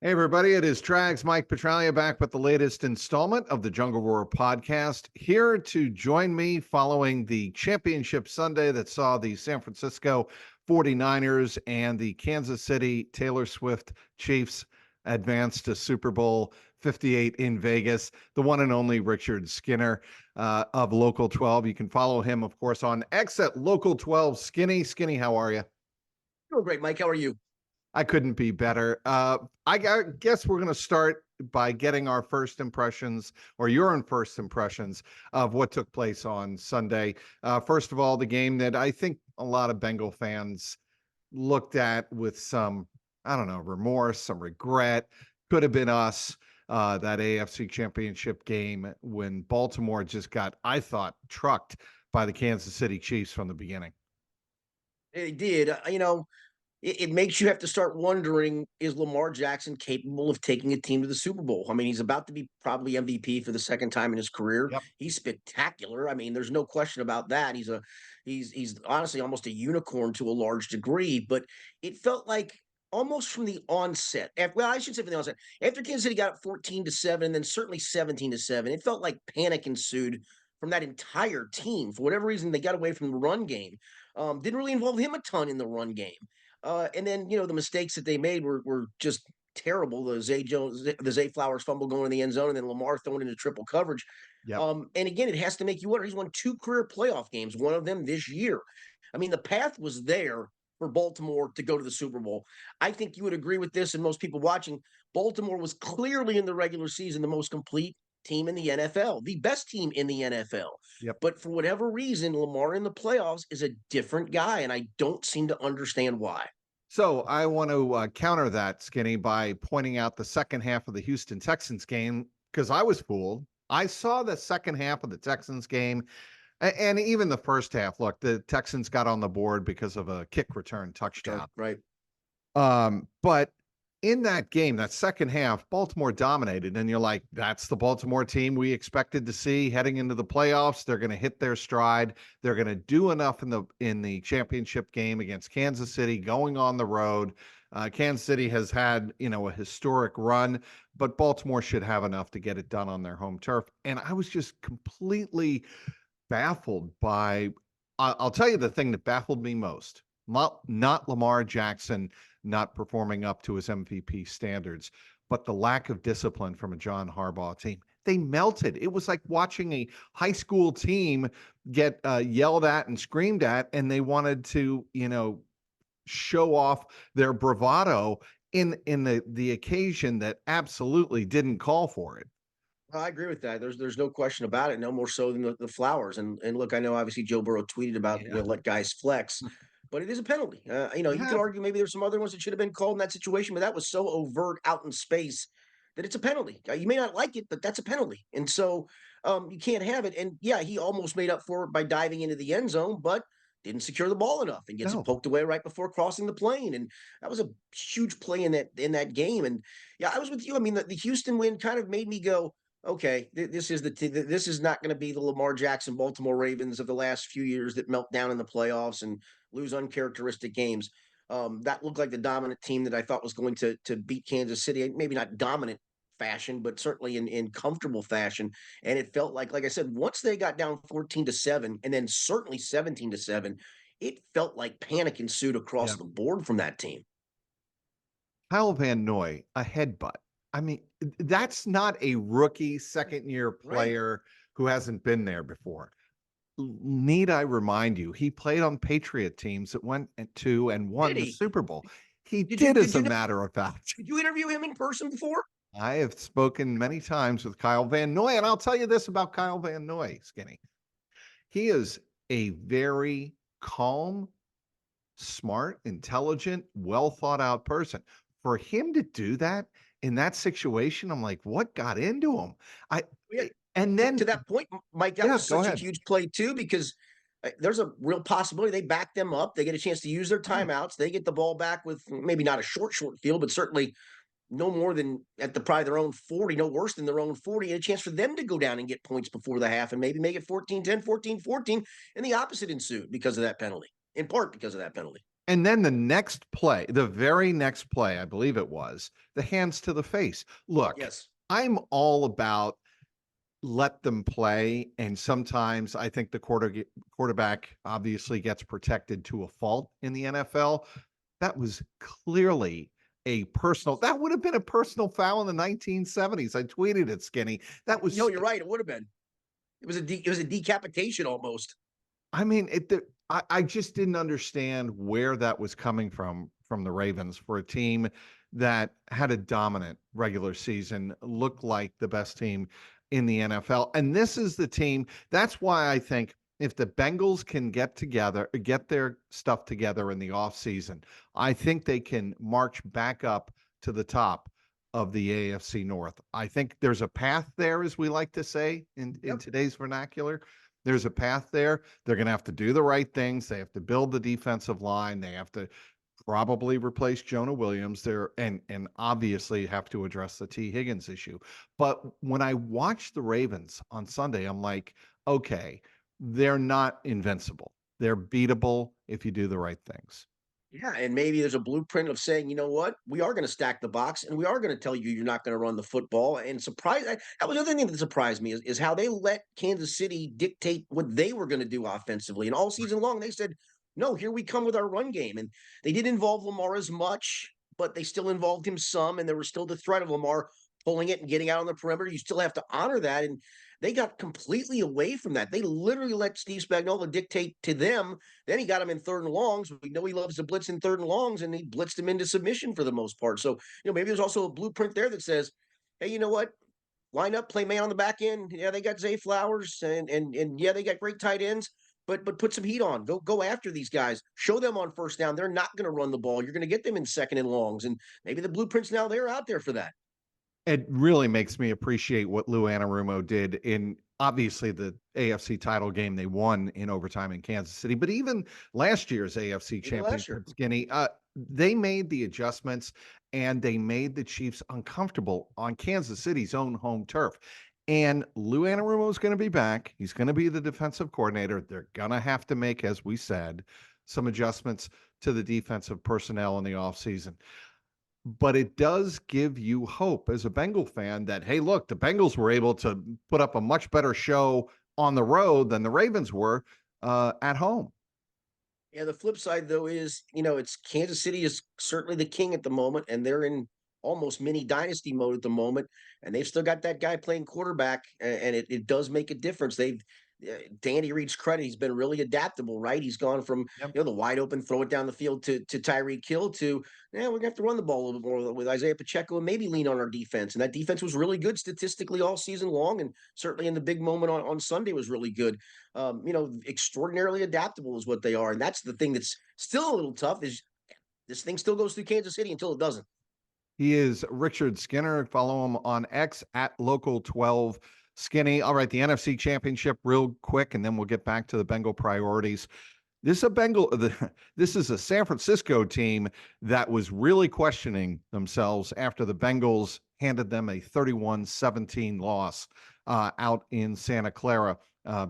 Hey, everybody, it is Trags, Mike Petralia, back with the latest installment of the JungleRoar podcast. Here to join me following the championship Sunday that saw the San Francisco 49ers and the Kansas City Taylor Swift Chiefs advance to Super Bowl 58 in Vegas, the one and only Richard Skinner of Local 12. You can follow him, of course, on X at Local 12 Skinny. Skinny, how are you? Doing great, Mike. How are you? I couldn't be better. I guess we're going to start by getting our first impressions, or your first impressions of what took place on Sunday. First of all, the game that I think a lot of Bengal fans looked at with some, I don't know, remorse, some regret. Could have been us, that AFC Championship game when Baltimore just got, I thought, trucked by the Kansas City Chiefs from the beginning. It did. It makes you have to start wondering, is Lamar Jackson capable of taking a team to the Super Bowl? I mean, he's about to be probably MVP for the second time in his career. Yep. He's spectacular. I mean, there's no question about that. He's honestly almost a unicorn to a large degree, but it felt like almost from the onset. Well, I should say from the onset. After Kansas City got up 14-7, and then certainly 17-7, it felt like panic ensued from that entire team. For whatever reason, they got away from the run game. Didn't really involve him a ton in the run game. And then, the mistakes that they made were just terrible. The Zay Flowers fumble going in the end zone, and then Lamar throwing into triple coverage. Yep. And again, it has to make you wonder. He's won 2 career playoff games, one of them this year. I mean, the path was there for Baltimore to go to the Super Bowl. I think you would agree with this, and most people watching. Baltimore was clearly in the regular season the most complete team in the NFL, the best team in the NFL. Yep. But for whatever reason, Lamar in the playoffs is a different guy, and I don't seem to understand why. So I want to counter that, Skinny, by pointing out the second half of the Houston Texans game, because I was fooled. I saw the second half of the Texans game and even the first half. Look, the Texans got on the board because of a kick return touchdown. Right. But in that game, that second half, Baltimore dominated, and you're like, that's the Baltimore team we expected to see heading into the playoffs. They're going to hit their stride. They're going to do enough in the championship game against Kansas City, going on the road. Kansas City has had, a historic run, but Baltimore should have enough to get it done on their home turf. And I was just completely baffled by, I'll tell you the thing that baffled me most, not Lamar Jackson not performing up to his MVP standards, but the lack of discipline from a John Harbaugh team. They melted. It was like watching a high school team get yelled at and screamed at, and they wanted to, show off their bravado in the occasion that absolutely didn't call for it. I agree with that. There's no question about it. No more so than the Flowers. And look, I know obviously Joe Burrow tweeted about let guys flex, but it is a penalty. You could argue maybe there's some other ones that should have been called in that situation, but that was so overt out in space that it's a penalty. You may not like it, but that's a penalty, and so you can't have it. And yeah, he almost made up for it by diving into the end zone, but didn't secure the ball enough and gets it poked away right before crossing the plane. And that was a huge play in that game. And yeah, I was with you. I mean, the Houston win kind of made me go, okay, this is not going to be the Lamar Jackson Baltimore Ravens of the last few years that melt down in the playoffs and lose uncharacteristic games. That looked like the dominant team that I thought was going to beat Kansas City. Maybe not dominant fashion, but certainly in comfortable fashion. And it felt like I said, once they got down 14-7, and then certainly 17-7, it felt like panic ensued across the board from that team. Kyle Van Noy, a headbutt. I mean, that's not a rookie second-year player who hasn't been there before. Need I remind you, he played on Patriot teams that went to and won the Super Bowl. He did, as a matter of fact. Did you interview him in person before? I have spoken many times with Kyle Van Noy, and I'll tell you this about Kyle Van Noy, Skinny. He is a very calm, smart, intelligent, well-thought-out person. For him to do that in that situation, I'm like, what got into him? And then to that point, Mike, that was such a huge play too, because there's a real possibility they back them up. They get a chance to use their timeouts. They get the ball back with maybe not a short field, but certainly no more than at probably their own 40, no worse than their own 40, and a chance for them to go down and get points before the half and maybe make it 14-10, 14-14, and the opposite ensued because of that penalty, in part because of that penalty. And then the next play, the very next play, I believe it was, the hands to the face. Look, Yes. I'm all about let them play, and sometimes I think the quarterback obviously gets protected to a fault in the NFL. That was clearly that would have been a personal foul in the 1970s. I tweeted it, Skinny. That No, was you're right. It would have been. It was a decapitation almost. I mean, I just didn't understand where that was coming from the Ravens for a team that had a dominant regular season, looked like the best team in the NFL. And this is the team. That's why I think if the Bengals can get their stuff together in the offseason, I think they can march back up to the top of the AFC North. I think there's a path there, as we like to say in Yep. today's vernacular. There's a path there. They're going to have to do the right things. They have to build the defensive line. They have to probably replace Jonah Williams there and obviously have to address the Tee Higgins issue. But when I watch the Ravens on Sunday, I'm like, okay, they're not invincible. They're beatable if you do the right things. Yeah, and maybe there's a blueprint of saying, you know what, we are going to stack the box, and we are going to tell you you're not going to run the football. And that was the other thing that surprised me is how they let Kansas City dictate what they were going to do offensively. And all season long, they said, "No, here we come with our run game." And they didn't involve Lamar as much, but they still involved him some, and there was still the threat of Lamar pulling it and getting out on the perimeter. You still have to honor that, and they got completely away from that. They literally let Steve Spagnuolo dictate to them. Then he got him in third and longs. We know he loves to blitz in third and longs, and he blitzed him into submission for the most part. So, maybe there's also a blueprint there that says, hey, you know what? Line up, play man on the back end. Yeah, they got Zay Flowers, and yeah, they got great tight ends. But put some heat on. Go after these guys. Show them on first down. They're not going to run the ball. You're going to get them in second and longs, and maybe the blueprints now they're out there for that. It really makes me appreciate what Lou Anarumo did in obviously the AFC title game they won in overtime in Kansas City, but even last year's AFC Even last year. championship, Skinny, they made the adjustments and they made the Chiefs uncomfortable on Kansas City's own home turf. And Lou Anarumo is going to be back. He's going to be the defensive coordinator. They're going to have to make, as we said, some adjustments to the defensive personnel in the offseason. But it does give you hope as a Bengal fan that, hey, look, the Bengals were able to put up a much better show on the road than the Ravens were at home. Yeah, the flip side though is, it's Kansas City is certainly the king at the moment, and they're in almost mini dynasty mode at the moment, and they've still got that guy playing quarterback, and it does make a difference. They've Danny Reed's credit, he's been really adaptable, right? He's gone from Yep. the wide open, throw it down the field to Tyreek Hill to yeah, we're gonna have to run the ball a little bit more with Isaiah Pacheco and maybe lean on our defense. And that defense was really good statistically all season long, and certainly in the big moment on Sunday was really good. Extraordinarily adaptable is what they are. And that's the thing that's still a little tough is this thing still goes through Kansas City until it doesn't. He is Richard Skinner. Follow him on X at local12 Skinny. All right, the NFC Championship, real quick, and then we'll get back to the Bengal priorities. This is a San Francisco team that was really questioning themselves after the Bengals handed them a 31-17 loss out in Santa Clara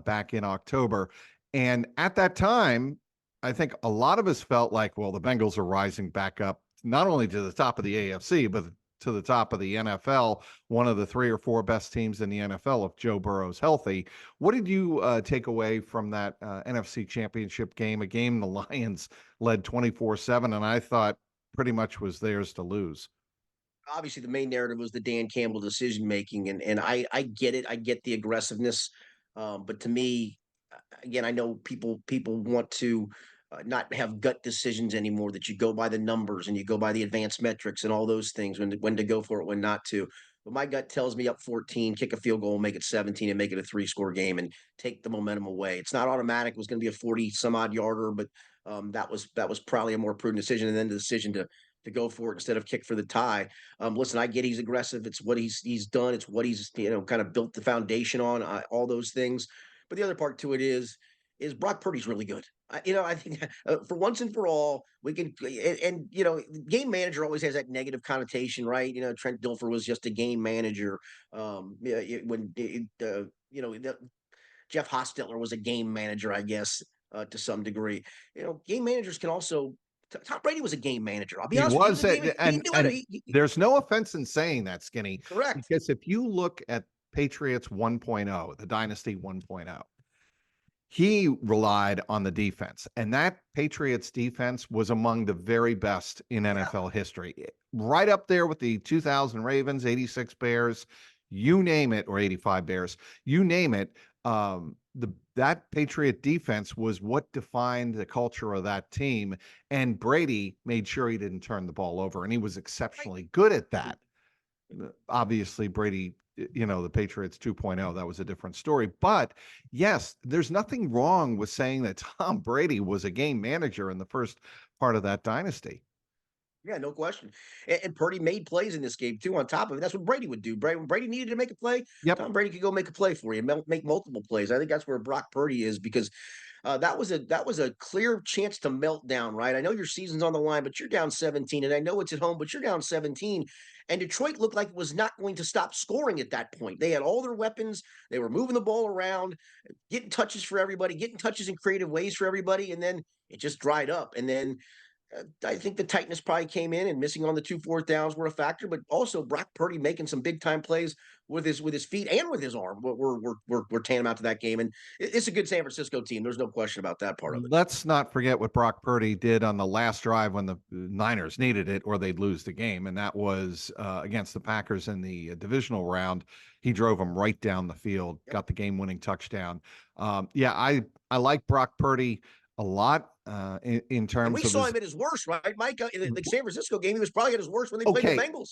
back in October. And at that time, I think a lot of us felt like, well, the Bengals are rising back up, not only to the top of the AFC, but to the top of the NFL, one of the 3 or 4 best teams in the NFL if Joe Burrow's healthy. What did you take away from that NFC Championship game, a game the Lions led 24-7, and I thought pretty much was theirs to lose? Obviously, the main narrative was the Dan Campbell decision making, and I get it. I get the aggressiveness, but to me, again, I know people want to not have gut decisions anymore. That you go by the numbers and you go by the advanced metrics and all those things when to go for it, when not to. But my gut tells me up 14, kick a field goal, make it 17, and make it a 3-score game, and take the momentum away. It's not automatic. It was going to be a 40 some odd yarder, but that was probably a more prudent decision. And then the decision to go for it instead of kick for the tie. Listen, I get he's aggressive. It's what he's done. It's what he's kind of built the foundation on. All those things. But the other part to it is Brock Purdy's really good. I think for once and for all, we can and game manager always has that negative connotation, right? Trent Dilfer was just a game manager. Yeah, Jeff Hostetler was a game manager, I guess, to some degree. Game managers can also Tom Brady was a game manager. I'll be He honest with you. He was, was a game. He knew and it. there's no offense in saying that, Skinny, Correct. because if you look at Patriots 1.0, the Dynasty 1.0, he relied on the defense, and that Patriots defense was among the very best in Yeah. NFL history, right up there with the 2000 Ravens, 86 Bears, you name it, or 85 Bears, you name it. That Patriot defense was what defined the culture of that team, and Brady made sure he didn't turn the ball over, and he was exceptionally good at that. Obviously, Brady, the Patriots 2.0, that was a different story. But yes, there's nothing wrong with saying that Tom Brady was a game manager in the first part of that dynasty. Yeah, no question. And Purdy made plays in this game too. On top of it, that's what Brady would do. When Brady needed to make a play, Yep. Tom Brady could go make a play for you, make multiple plays. I think that's where Brock Purdy is, because that was a clear chance to melt down. Right? I know your season's on the line, but you're down 17, and I know it's at home, but you're down 17. And Detroit looked like it was not going to stop scoring at that point. They had all their weapons. They were moving the ball around, getting touches for everybody, getting touches in creative ways for everybody, and then it just dried up. And then I think the tightness probably came in, and missing on the 2 4th downs were a factor, but also Brock Purdy making some big time plays with his feet and with his arm. We're tantamount to that game, and it's a good San Francisco team. There's no question about that part of it. Let's not forget what Brock Purdy did on the last drive when the Niners needed it or they'd lose the game, and that was against the Packers in the divisional round. He drove them right down the field, got the game-winning touchdown. I like Brock Purdy a lot in terms and we of saw him at his worst, right, Mike? In the San Francisco game, he was probably at his worst when they played the Bengals.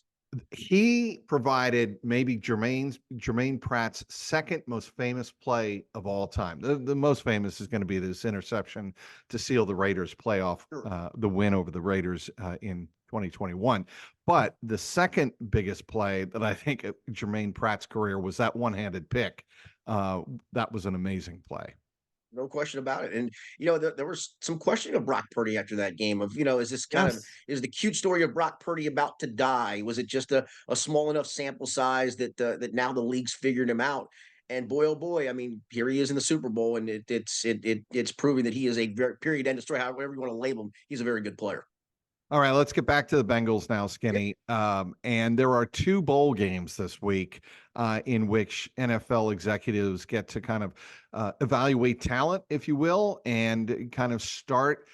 He provided maybe Jermaine Pratt's second most famous play of all time. The most famous is going to be this interception to seal the Raiders playoff, the win over the Raiders in 2021. But the second biggest play that I think of Jermaine Pratt's career was that one-handed pick. That was an amazing play. No question about it. And, there was some questioning of Brock Purdy after that game of, is this is the cute story of Brock Purdy about to die? Was it just a small enough sample size that now the league's figured him out? And boy, oh boy, I mean, here he is in the Super Bowl, and it's proving that he is a very period end of story, however you want to label him. He's a very good player. All right, let's get back to the Bengals now, Skinny. And there are 2 bowl games this week in which NFL executives get to kind of evaluate talent, if you will, and kind of start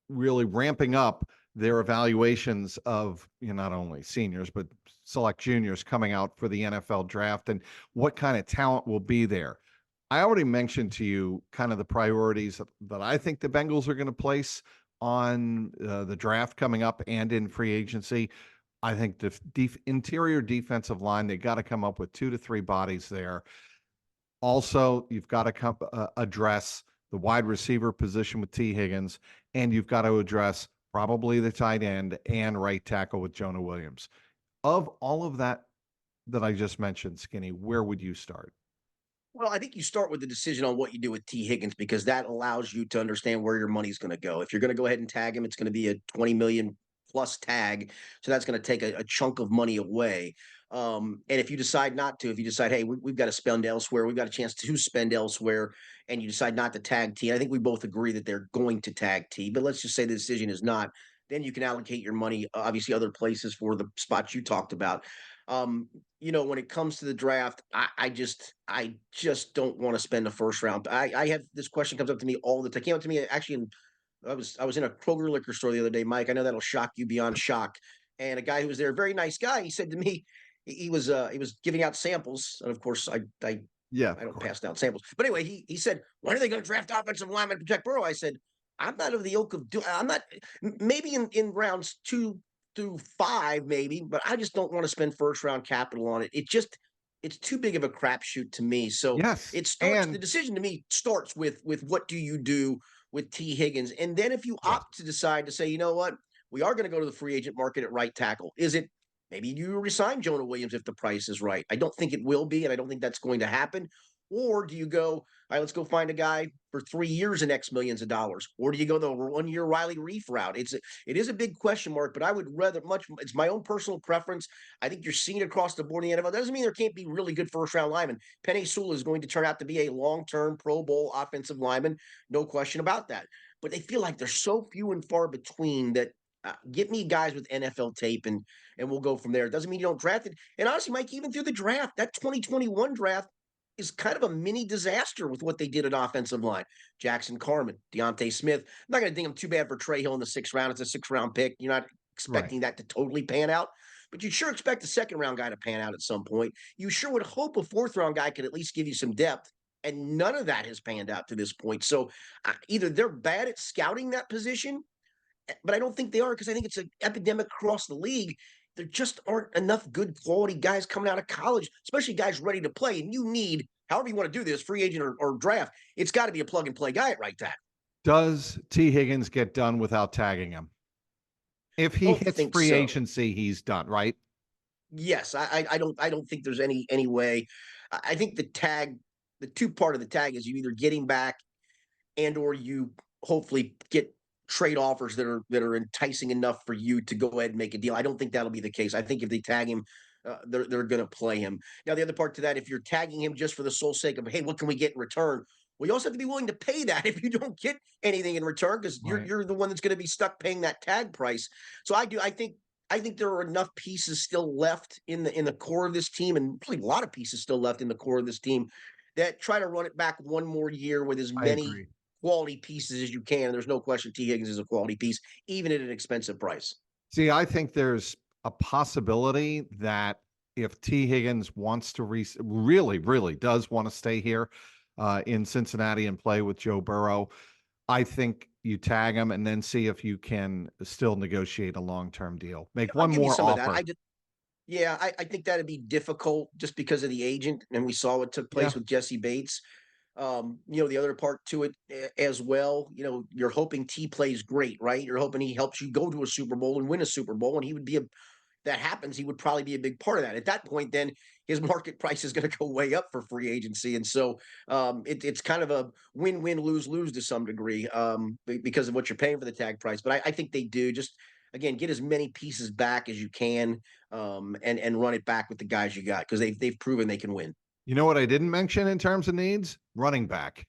really ramping up their evaluations of not only seniors, but select juniors coming out for the NFL draft and what kind of talent will be there. I already mentioned to you kind of the priorities that I think the Bengals are going to place on the draft coming up and in free agency. I think the interior defensive line, they got to come up with 2 to 3 bodies there. Also, you've got to address the wide receiver position with Tee Higgins, and you've got to address probably the tight end and right tackle with Jonah Williams. Of all of that I just mentioned, Skinny, where would you start? Well, I think you start with the decision on what you do with Tee Higgins, because that allows you to understand where your money's going to go. If you're going to go ahead and tag him, it's going to be a 20 million plus tag. So that's going to take a chunk of money away. And if you decide not to, if you decide, hey, we've got to spend elsewhere, we've got a chance to spend elsewhere, and you decide not to tag T, I think we both agree that they're going to tag T. But let's just say the decision is not. Then you can allocate your money, obviously, other places for the spots you talked about. When it comes to the draft, I just don't want to spend the first round. I have this question comes up to me all the time. It came up to me actually I was in a Kroger liquor store the other day, Mike. I know that'll shock you beyond shock. And a guy who was there, a very nice guy, he said to me, he was giving out samples, and of course I don't pass down samples. But anyway, he said, when are they going to draft offensive linemen to protect Burrow? I said, I'm not of the ilk of I'm not, maybe in rounds 2 through 5, maybe, but I just don't want to spend first round capital on it. It's too big of a crapshoot to me. So Yes, the decision to me starts with what do you do with Tee Higgins, and then if you opt to decide to say, you know what, we are going to go to the free agent market at right tackle. Is it maybe you resign Jonah Williams if the price is right? I don't think it will be, and I don't think that's going to happen. Or do you go, all right, let's go find a guy for 3 years and X millions of dollars? Or do you go the 1 year Riley Reef route? It is a big question mark, but I would rather it's my own personal preference. I think you're seeing it across the board in the NFL. That doesn't mean there can't be really good first round linemen. Penei Sewell is going to turn out to be a long-term Pro Bowl offensive lineman. No question about that. but they feel like they're so few and far between that get me guys with NFL tape and we'll go from there. It doesn't mean you don't draft it. And honestly, Mike, even through the draft, that 2021 draft is kind of a mini disaster with what they did at offensive line. Jackson Carman, Deontay Smith. I'm not going to think I'm too bad for Trey Hill in the 6th round. It's a 6th-round pick. You're not expecting that to totally pan out, but you sure expect a 2nd-round guy to pan out at some point. You sure would hope a 4th-round guy could at least give you some depth. And none of that has panned out to this point. So either they're bad at scouting that position, but I don't think they are because I think it's an epidemic across the league. There just aren't enough good quality guys coming out of college, especially guys ready to play. And you need, however you want to do this, free agent or draft, it's got to be a plug and play guy at right tackle. Does Tee Higgins get done without tagging him? If he hits free agency, he's done, right? Yes, I don't think there's any way. I think the 2 part of the tag is you either get him back and or you hopefully get trade offers that are enticing enough for you to go ahead and make a deal. I don't think that'll be the case. I think if they tag him, they're going to play him. Now, the other part to that, if you're tagging him just for the sole sake of, hey, what can we get in return? Well, you also have to be willing to pay that if you don't get anything in return because you're the one that's going to be stuck paying that tag price. So I think there are enough pieces still left in the core of this team, and really a lot of pieces still left in the core of this team that try to run it back one more year with as many quality pieces as you can. And there's no question Tee Higgins is a quality piece, even at an expensive price. See, I think there's a possibility that if Tee Higgins wants to really does want to stay here in Cincinnati and play with Joe Burrow, I think you tag him and then see if you can still negotiate a long-term deal. Make one more offer. I think that'd be difficult just because of the agent. And we saw what took place with Jesse Bates. The other part to it as well, you're hoping T plays great, right? You're hoping he helps you go to a Super Bowl and win a Super Bowl. And he would be that happens, he would probably be a big part of that. At that point, then his market price is going to go way up for free agency. And so it's kind of a win-win, lose-lose to some degree because of what you're paying for the tag price. But I think they do just, again, get as many pieces back as you can and run it back with the guys you got because they've proven they can win. You know what I didn't mention in terms of needs? Running back.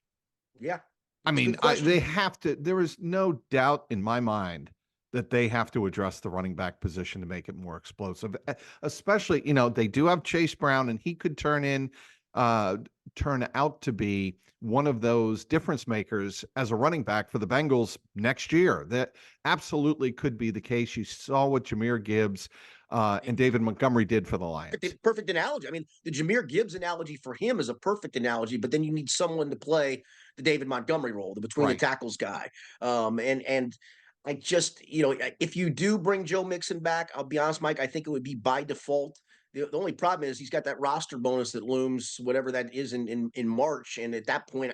Yeah. I mean, they have to. There is no doubt in my mind that they have to address the running back position to make it more explosive. Especially, they do have Chase Brown, and he could turn out to be one of those difference makers as a running back for the Bengals next year. That absolutely could be the case. You saw what Jahmyr Gibbs and David Montgomery did for the Lions. Perfect analogy. I mean, the Jahmyr Gibbs analogy for him is a perfect analogy, but then you need someone to play the David Montgomery role, the between the tackles guy. And I just, if you do bring Joe Mixon back, I'll be honest, Mike, I think it would be by default. The only problem is he's got that roster bonus that looms, whatever that is in March. And at that point,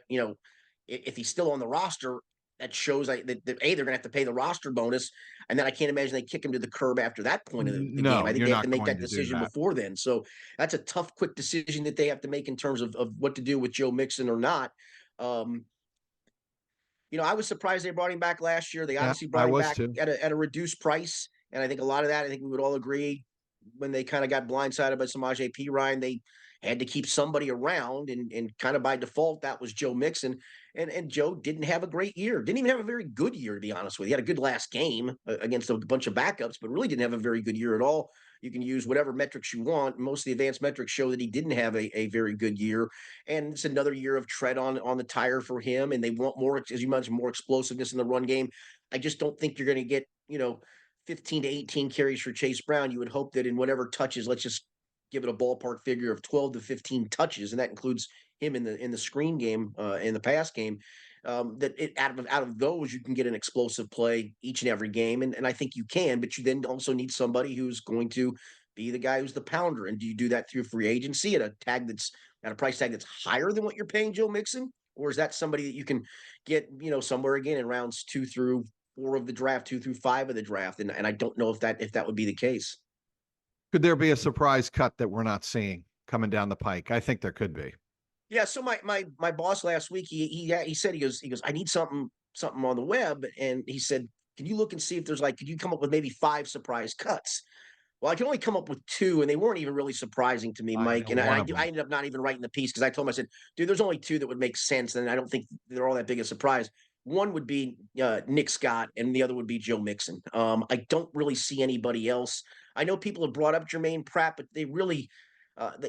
if he's still on the roster, that shows that they're going to have to pay the roster bonus. And then I can't imagine they kick him to the curb after that point of the game. I think they have to make that decision before then. So that's a tough, quick decision that they have to make in terms of what to do with Joe Mixon or not. I was surprised they brought him back last year. They obviously brought him back at a reduced price. And I think a lot of that, I think we would all agree, when they kind of got blindsided by Samaje Perine, they had to keep somebody around, and kind of by default, that was Joe Mixon. And Joe didn't have a great year. Didn't even have a very good year, to be honest with you. He had a good last game against a bunch of backups, but really didn't have a very good year at all. You can use whatever metrics you want. Most of the advanced metrics show that he didn't have a very good year. And it's another year of tread on the tire for him. And they want more, as you mentioned, more explosiveness in the run game. I just don't think you're going to get, 15 to 18 carries for Chase Brown. You would hope that in whatever touches, let's just give it a ballpark figure of 12 to 15 touches, and that includes him in the screen game, in the pass game. Out of those, you can get an explosive play each and every game, and I think you can. But you then also need somebody who's going to be the guy who's the pounder. And do you do that through free agency at a price tag that's higher than what you're paying Joe Mixon, or is that somebody that you can get somewhere again in rounds 2 through 4 of the draft, 2 through 5 of the draft? And I don't know if that would be the case. Could there be a surprise cut that we're not seeing coming down the pike? I think there could be. Yeah. So my boss last week, he said, he goes, I need something on the web. And he said, can you look and see if there's could you come up with maybe 5 surprise cuts? Well, I can only come up with 2, and they weren't even really surprising to me, Mike. And I ended up not even writing the piece because I told him, I said, dude, there's only 2 that would make sense. And I don't think they're all that big a surprise. One would be Nick Scott, and the other would be Joe Mixon. I don't really see anybody else. I know people have brought up Jermaine Pratt, but they really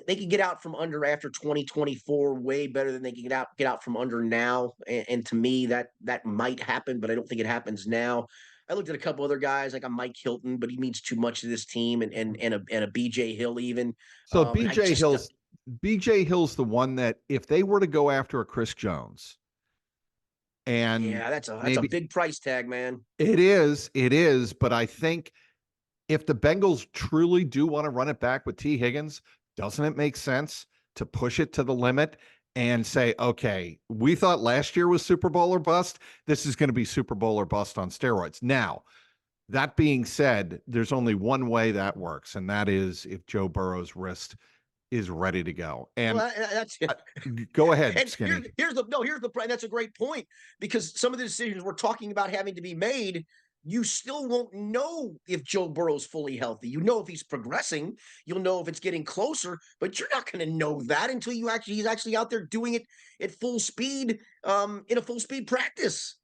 they can get out from under after 2024 way better than they can get out from under now. And to me, that might happen, but I don't think it happens now. I looked at a couple other guys like a Mike Hilton, but he means too much to this team, and a BJ Hill even. So I just BJ Hill's the one that if they were to go after a Chris Jones, and yeah, that's a maybe big price tag, man. it is, but I think if the Bengals truly do want to run it back with Tee Higgins, doesn't it make sense to push it to the limit and say, okay, we thought last year was Super Bowl or bust. This is going to be Super Bowl or bust on steroids. Now, that being said, there's only one way that works, and that is if Joe Burrow's wrist is ready to go. And Well, that's go ahead, and Skinny. here's the that's a great point, because some of the decisions we're talking about having to be made, you still won't know if Joe Burrow's fully healthy. You know if he's progressing, you'll know if it's getting closer, but you're not going to know that until he's actually out there doing it at full speed, in a full speed practice.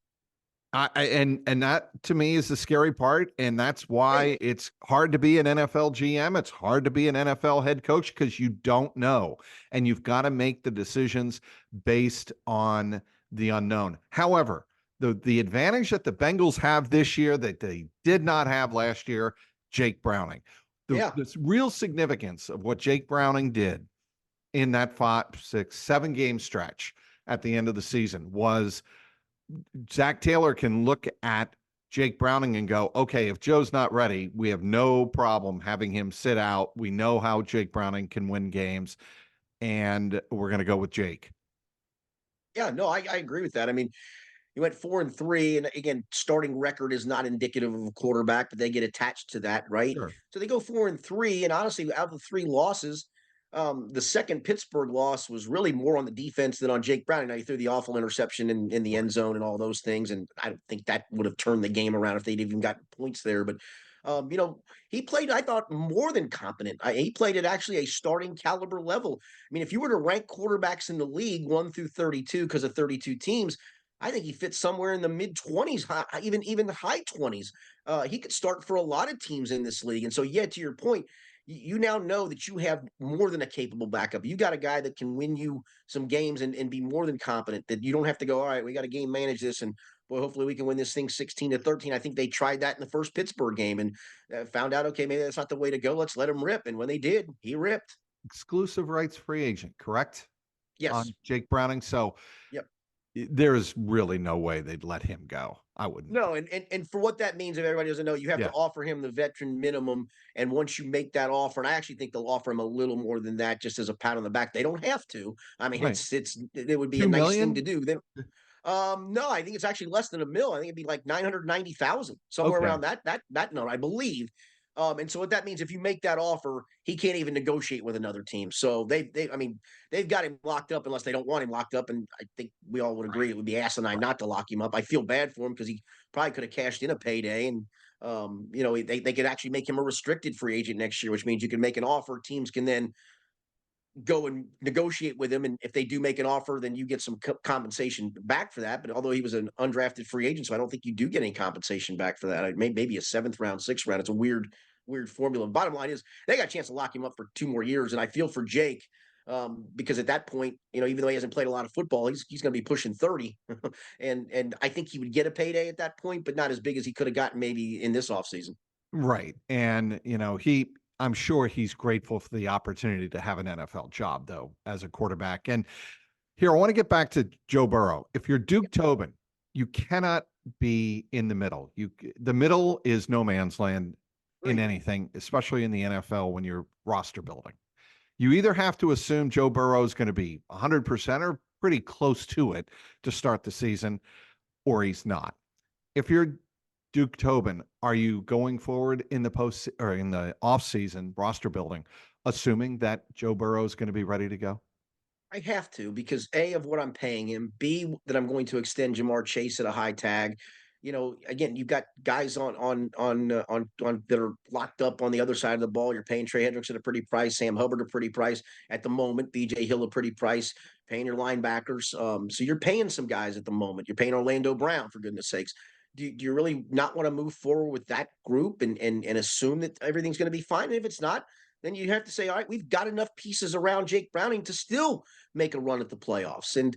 And that to me is the scary part, and that's why Right. it's hard to be an NFL GM. It's hard to be an NFL head coach because you don't know, and you've got to make the decisions based on the unknown. However, the advantage that the Bengals have this year that they did not have last year, Jake Browning. Yeah. The real significance of what Jake Browning did in that 5, 6, 7 game stretch at the end of the season was Zach Taylor can look at Jake Browning and go, okay, if Joe's not ready, we have no problem having him sit out. We know how Jake Browning can win games, and we're going to go with Jake. Yeah, no, I agree with that. I mean, he went 4-3, and again, starting record is not indicative of a quarterback, but they get attached to that, right? Sure. So they go 4-3, and honestly, out of the 3 losses, the second Pittsburgh loss was really more on the defense than on Jake Browning. Now he threw the awful interception in the end zone and all those things, and I don't think that would have turned the game around if they'd even gotten points there. But he played, I thought, more than competent. He played at actually a starting caliber level. I mean, if you were to rank quarterbacks in the league 1 through 32 because of 32 teams, I think he fits somewhere in the mid 20s, even the high 20s. He could start for a lot of teams in this league. And so, yeah, to your point, you now know that you have more than a capable backup. You got a guy that can win you some games and be more than competent, that you don't have to go, all right, we got to game manage this. And boy, hopefully we can win this thing 16-13. I think they tried that in the first Pittsburgh game and found out, okay, maybe that's not the way to go. Let's let him rip. And when they did, he ripped. Exclusive rights free agent, correct? Yes. On Jake Browning. So Yep. there's really no way they'd let him go. I wouldn't. No, and for what that means, if everybody doesn't know, you have to offer him the veteran minimum. And once you make that offer, and I actually think they'll offer him a little more than that, just as a pat on the back. They don't have to. I mean, Right. it would be a 2 nice thing million? to do. Then, no, I think it's actually less than $1 million. I think it'd be like 990,000, somewhere Okay. around that number, I believe. And so what that means, if you make that offer, he can't even negotiate with another team. So I mean, they've got him locked up unless they don't want him locked up. And I think we all would agree it would be asinine not to lock him up. I feel bad for him because he probably could have cashed in a payday, and they could actually make him a restricted free agent next year, which means you can make an offer. Teams can then go and negotiate with him, and if they do make an offer, then you get some compensation back for that. But although he was an undrafted free agent, so I don't think you do get any compensation back for that. Maybe a 7th round, 6th round. It's a weird formula. Bottom line is they got a chance to lock him up for 2 more years, and I feel for Jake, because at that point, even though he hasn't played a lot of football, he's going to be pushing 30, and I think he would get a payday at that point, but not as big as he could have gotten maybe in this offseason. Right. And, I'm sure he's grateful for the opportunity to have an NFL job, though, as a quarterback. And here, I want to get back to Joe Burrow. If you're Duke Tobin, you cannot be in the middle. The middle is no man's land in anything, especially in the NFL when you're roster building. You either have to assume Joe Burrow is going to be 100% or pretty close to it to start the season, or he's not. If you're Duke Tobin, are you going forward in the post or in the offseason roster building, assuming that Joe Burrow is going to be ready to go? I have to, because A, of what I'm paying him, B, that I'm going to extend Jamar Chase at a high tag, again, you've got guys on that are locked up on the other side of the ball. You're paying Trey Hendricks at a pretty price, Sam Hubbard a pretty price at the moment, BJ Hill a pretty price, paying your linebackers. So you're paying some guys at the moment. You're paying Orlando Brown, for goodness sakes. Do you really not want to move forward with that group and assume that everything's going to be fine? And if it's not, then you have to say, all right, we've got enough pieces around Jake Browning to still make a run at the playoffs. And,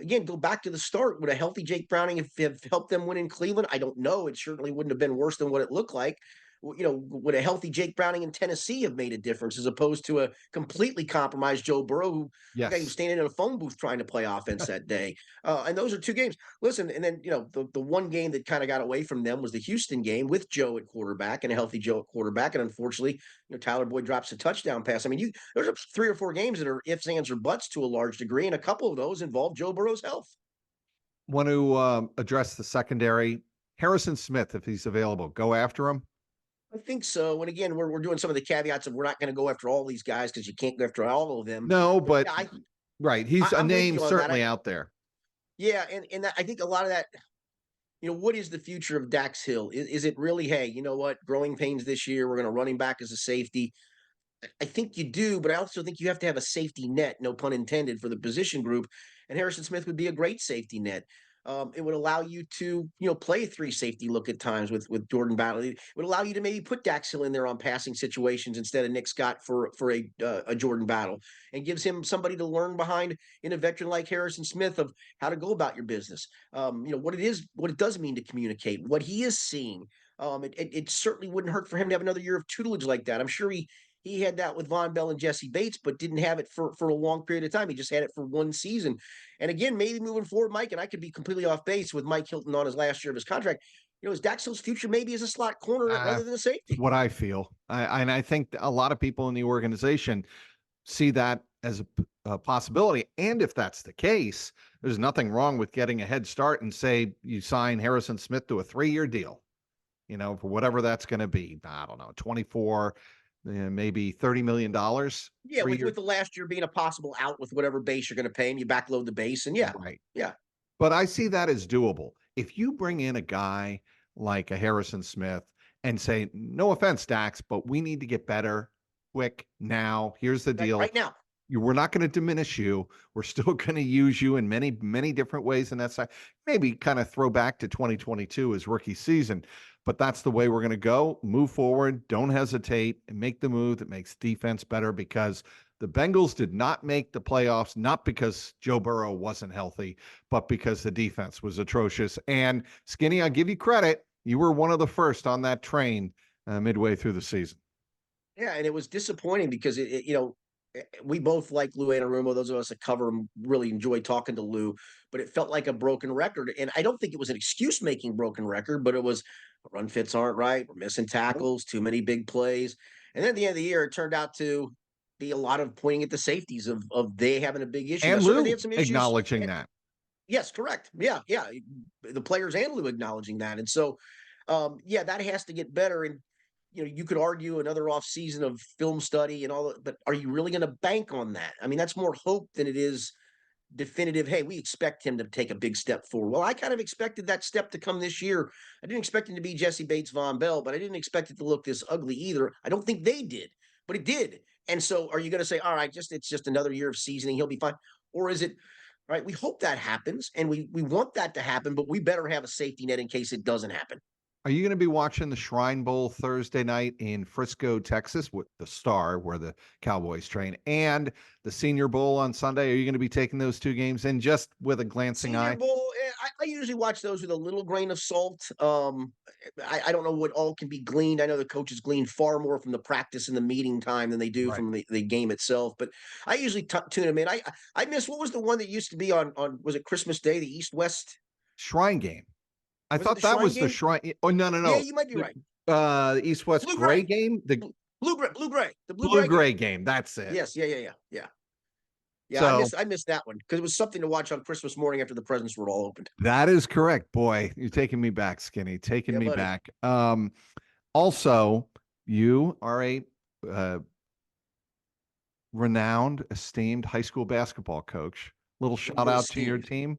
again, go back to the start. Would a healthy Jake Browning have helped them win in Cleveland? I don't know. It certainly wouldn't have been worse than what it looked like. Would a healthy Jake Browning in Tennessee have made a difference as opposed to a completely compromised Joe Burrow, who he was standing in a phone booth trying to play offense that day? And those are two games. Listen, and then, the one game that kind of got away from them was the Houston game with Joe at quarterback and a healthy Joe at quarterback. And unfortunately, Tyler Boyd drops a touchdown pass. I mean, there's 3 or 4 games that are ifs, ands, or buts to a large degree, and a couple of those involve Joe Burrow's health. Want to address the secondary? Harrison Smith, if he's available, go after him. I think so. And again, we're doing some of the caveats of we're not going to go after all these guys because you can't go after all of them. No, but right, he's a name certainly out there. Yeah, and I think a lot of that. What is the future of Dax Hill? Is it really, hey, you know what, growing pains this year? We're going to run him back as a safety. I think you do, but I also think you have to have a safety net, no pun intended, for the position group. And Harrison Smith would be a great safety net. It would allow you to, play a 3 safety look at times with Jordan Battle. It would allow you to maybe put Dax Hill in there on passing situations instead of Nick Scott for a Jordan Battle, and gives him somebody to learn behind in a veteran like Harrison Smith of how to go about your business. What it does mean to communicate, what he is seeing. It certainly wouldn't hurt for him to have another year of tutelage like that. I'm sure he had that with Von Bell and Jesse Bates, but didn't have it for a long period of time. He just had it for one season. And again, maybe moving forward, Mike, and I could be completely off base with Mike Hilton on his last year of his contract. Is Dax Hill's future maybe as a slot corner rather than a safety? What I feel. And I think a lot of people in the organization see that as a possibility. And if that's the case, there's nothing wrong with getting a head start and say you sign Harrison Smith to a 3-year deal, for whatever that's going to be. I don't know, 24, maybe $30 million. Yeah, with the last year being a possible out with whatever base you're going to pay him, you backload the base, and yeah. Right. Yeah. But I see that as doable. If you bring in a guy like a Harrison Smith and say, no offense, Dax, but we need to get better quick now. Here's the deal. Right now. We're not going to diminish you. We're still going to use you in many, many different ways. And that's maybe kind of throw back to 2022 as rookie season. But that's the way we're going to go. Move forward. Don't hesitate and make the move that makes defense better, because the Bengals did not make the playoffs, not because Joe Burrow wasn't healthy, but because the defense was atrocious. And Skinny, I'll give you credit. You were one of the first on that train midway through the season. Yeah, and it was disappointing because we both like Lou Anarumo. Those of us that cover him really enjoy talking to Lou, but it felt like a broken record. And I don't think it was an excuse-making broken record, but it was run fits aren't right. We're missing tackles, too many big plays. And then at the end of the year, it turned out to be a lot of pointing at the safeties of they having a big issue. And Lou they had some issues. Acknowledging that. Yes, correct. Yeah. The players and Lou acknowledging that. And so, that has to get better. And you could argue another off season of film study and all that, but are you really going to bank on that? I mean, that's more hope than it is definitive. Hey, we expect him to take a big step forward. Well, I kind of expected that step to come this year. I didn't expect him to be Jesse Bates, Von Bell, but I didn't expect it to look this ugly either. I don't think they did, but it did. And so are you going to say, all right, it's just another year of seasoning, he'll be fine? Or is it, all right, we hope that happens and we want that to happen, but we better have a safety net in case it doesn't happen. Are you going to be watching the Shrine Bowl Thursday night in Frisco, Texas, with the Star, where the Cowboys train, and the Senior Bowl on Sunday? Are you going to be taking those 2 games in just with a glancing eye? Senior Bowl, I usually watch those with a little grain of salt. I don't know what all can be gleaned. I know the coaches glean far more from the practice and the meeting time than they do from the game itself. But I usually tune them in. I miss, what was the one that used to be on was it Christmas Day, the East-West? Shrine game. I thought that was the Shrine. Oh, no. Yeah, you might be right. The East-West Gray game? The Blue-Gray. The Blue-Gray game. That's it. Yes, yeah. Yeah, so, I missed that one because it was something to watch on Christmas morning after the presents were all opened. That is correct. Boy, you're taking me back, Skinny. Taking me back. Also, you are a renowned, esteemed high school basketball coach. Little shout out to your team.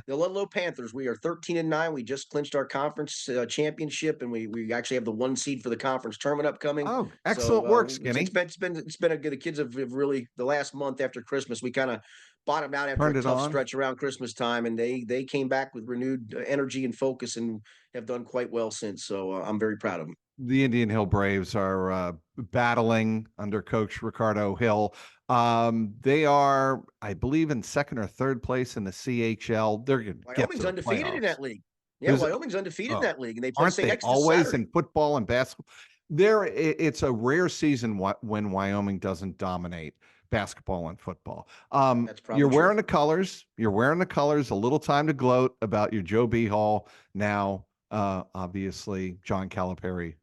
the Ludlow Panthers. We are 13-9. We just clinched our conference championship, and we actually have the 1 seed for the conference tournament upcoming. Oh, excellent So work, it's Skinny. been a good. The kids have really the last month after Christmas. We kind of bottomed out after Turned a it tough on. stretch around Christmas time, and they came back with renewed energy and focus, and have done quite well since. So I'm very proud of them. The Indian Hill Braves are battling under Coach Ricardo Hill. They are, I believe, in second or third place in the CHL. They're going to get Wyoming's to the undefeated in playoffs. that league. Yeah, There's, Wyoming's undefeated in oh, that league, and they play aren't St. they X this always Saturday. in football and basketball? It's a rare season when Wyoming doesn't dominate basketball and football. That's You're probably true. wearing the colors. You're wearing the colors. A little time to gloat about your Joe B. Hall. Now, obviously, John Calipari,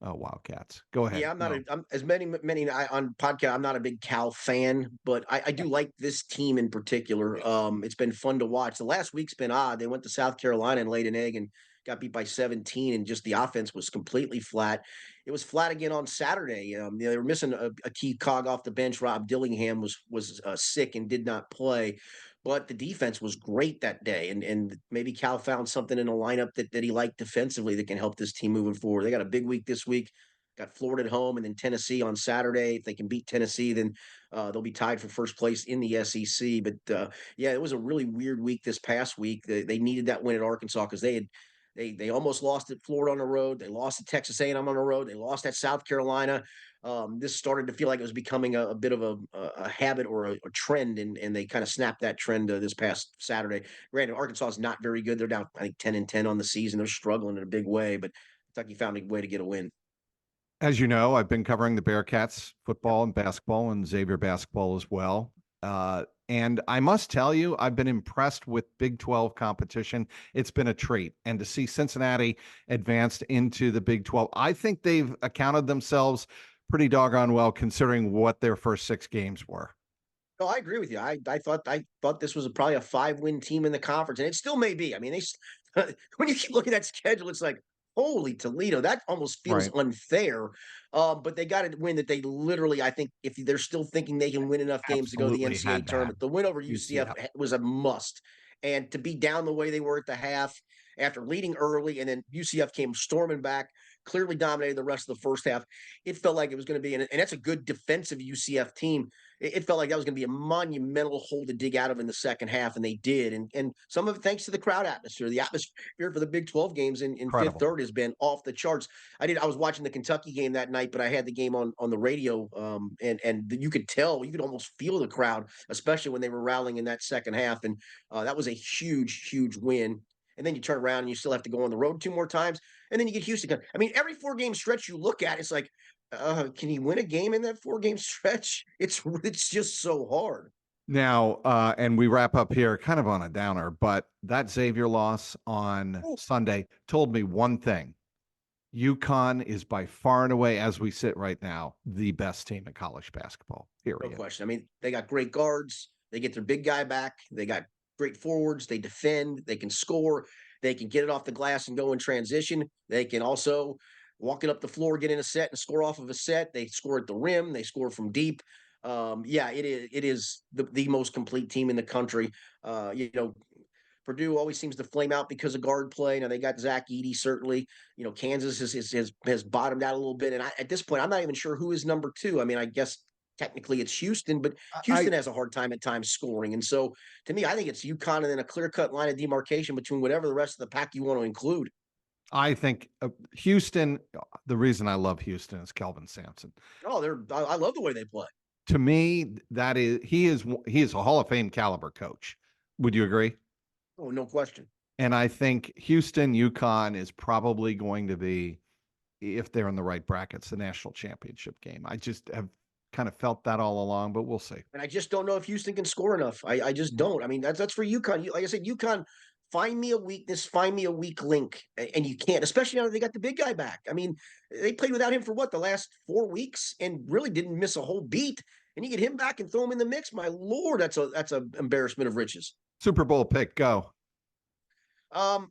Wildcats. Go ahead. Yeah, No. I'm as many on podcast. I'm not a big Cal fan, but I do like this team in particular. It's been fun to watch. The last week's been odd. They went to South Carolina and laid an egg and got beat by 17, and just the offense was completely flat. It was flat again on Saturday. They were missing a key cog off the bench. Rob Dillingham was sick and did not play, but the defense was great that day, and maybe Cal found something in the lineup that he liked defensively that can help this team moving forward. They got a big week this week. Got Florida at home and then Tennessee on Saturday. If they can beat Tennessee, then they'll be tied for first place in the SEC. But yeah, it was a really weird week this past week. They needed that win at Arkansas because they almost lost at Florida on the road. They lost at Texas A&M on the road. They lost at South Carolina. This started to feel like it was becoming a bit of a habit or a trend, and they kind of snapped that trend this past Saturday. Granted, Arkansas is not very good. They're down, I think, 10-10 on the season. They're struggling in a big way, but Kentucky found a way to get a win. As you know, I've been covering the Bearcats Yep. football and basketball and Xavier basketball as well. And I must tell you, I've been impressed with Big 12 competition. It's been a treat. And to see Cincinnati advanced into the Big 12, I think they've accounted themselves pretty doggone well considering what their first 6 games were. No, I agree with you. I thought this was probably a 5-win team in the conference, and it still may be. I mean, when you keep looking at schedule, it's like, holy Toledo, that almost feels Right. unfair. But they got a win that they literally, I think, if they're still thinking they can win enough games to go to the Absolutely NCAA had to have tournament, the win over UCF UCF. was a must. And to be down the way they were at the half after leading early, and then UCF came storming back, clearly dominated the rest of the first half. It felt like it was going to be, and that's a good defensive UCF team. It felt like that was going to be a monumental hole to dig out of in the second half, and they did. And some of it thanks to the crowd atmosphere. The atmosphere for the Big 12 games in fifth, Incredible. third has been off the charts. I was watching the Kentucky game that night, but I had the game on the radio, and you could tell, you could almost feel the crowd, especially when they were rallying in that second half. And that was a huge win. And then you turn around and you still have to go on the road 2 more times, and then you get Houston. I mean, every 4-game stretch you look at, it's like, can he win a game in that 4-game stretch? It's just so hard. Now, and we wrap up here kind of on a downer, but that Xavier loss on Sunday told me one thing. UConn is by far and away, as we sit right now, the best team in college basketball, No period. question. I mean, they got great guards. They get their big guy back. They got great forwards. They defend. They can score. They can get it off the glass and go in transition. They can also walk it up the floor, get in a set, and score off of a set. They score at the rim. They score from deep. Yeah, it is the most complete team in the country. Purdue always seems to flame out because of guard play. Now they got Zach Edey, certainly. Kansas has bottomed out a little bit, and at this point, I'm not even sure who is number 2. I mean, I guess technically it's Houston, but I Houston has a hard time at times scoring. And so, to me, I think it's UConn and then a clear-cut line of demarcation between whatever the rest of the pack you want to include. I think Houston. The reason I love Houston is Kelvin Sampson. Oh, I love the way they play. To me, he is a Hall of Fame caliber coach. Would you agree? Oh, no question. And I think Houston, UConn is probably going to be, if they're in the right brackets, the national championship game. I just have kind of felt that all along, but we'll see. And I just don't know if Houston can score enough. I just don't. I mean, that's for UConn. Like I said, UConn, find me a weakness, find me a weak link, and you can't. Especially now that they got the big guy back. I mean, they played without him for what, the last 4 weeks, and really didn't miss a whole beat. And you get him back and throw him in the mix. My lord, that's a embarrassment of riches. Super Bowl pick, go. I'm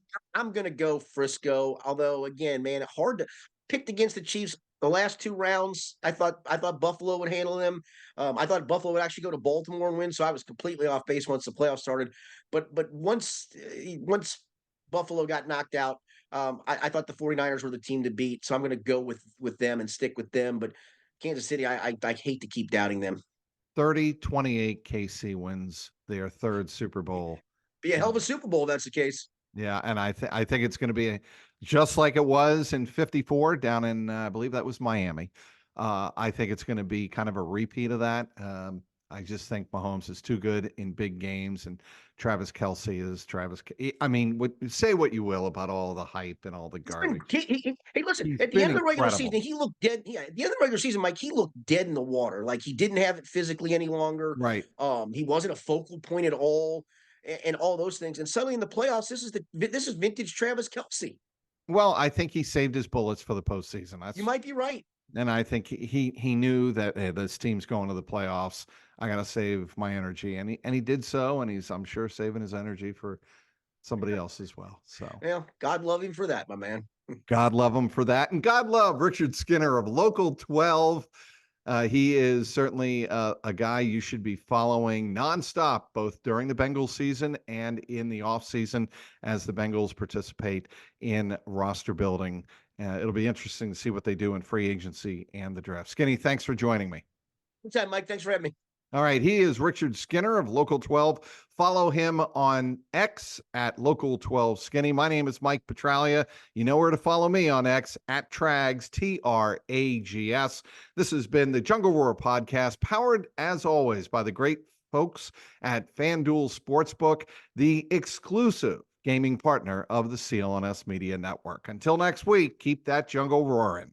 gonna go Frisco. Although again, man, hard to picked against the Chiefs. The last 2 rounds, I thought Buffalo would handle them. I thought Buffalo would actually go to Baltimore and win, so I was completely off base once the playoffs started. But once Buffalo got knocked out, I thought the 49ers were the team to beat, so I'm going to go with them and stick with them. But Kansas City, I hate to keep doubting them. 30-28 KC wins their third Super Bowl. Be a hell of a Super Bowl if that's the case. Yeah, and I think it's going to be just like it was in '54 down in I believe that was Miami. I think it's going to be kind of a repeat of that. I just think Mahomes is too good in big games, and Travis Kelce is Travis. I mean, say what you will about all the hype and all the garbage. Hey, listen, He's at the end of the regular incredible. season, he looked dead. Yeah, at the end of the regular season, Mike, he looked dead in the water. Like he didn't have it physically any longer. Right. He wasn't a focal point at all, and all those things. And suddenly in the playoffs, this is vintage Travis Kelce. Well, I think he saved his bullets for the postseason. You might be right. And I think he knew that hey, this team's going to the playoffs. I got to save my energy, and he did so, and he's I'm sure saving his energy for somebody else as well. So yeah, God love him for that, my man. God love him for that, and God love Richard Skinner of Local 12. He is certainly a guy you should be following nonstop, both during the Bengals season and in the offseason as the Bengals participate in roster building. It'll be interesting to see what they do in free agency and the draft. Skinny, thanks for joining me. What's that, Mike? Thanks for having me. All right. He is Richard Skinner of Local 12. Follow him on X at Local 12 Skinny. My name is Mike Petralia. You know where to follow me on X at Trags, Trags. This has been the JungleRoar podcast, powered as always by the great folks at FanDuel SportsBook, the exclusive gaming partner of the CLNS Media Network. Until next week, keep that jungle roaring.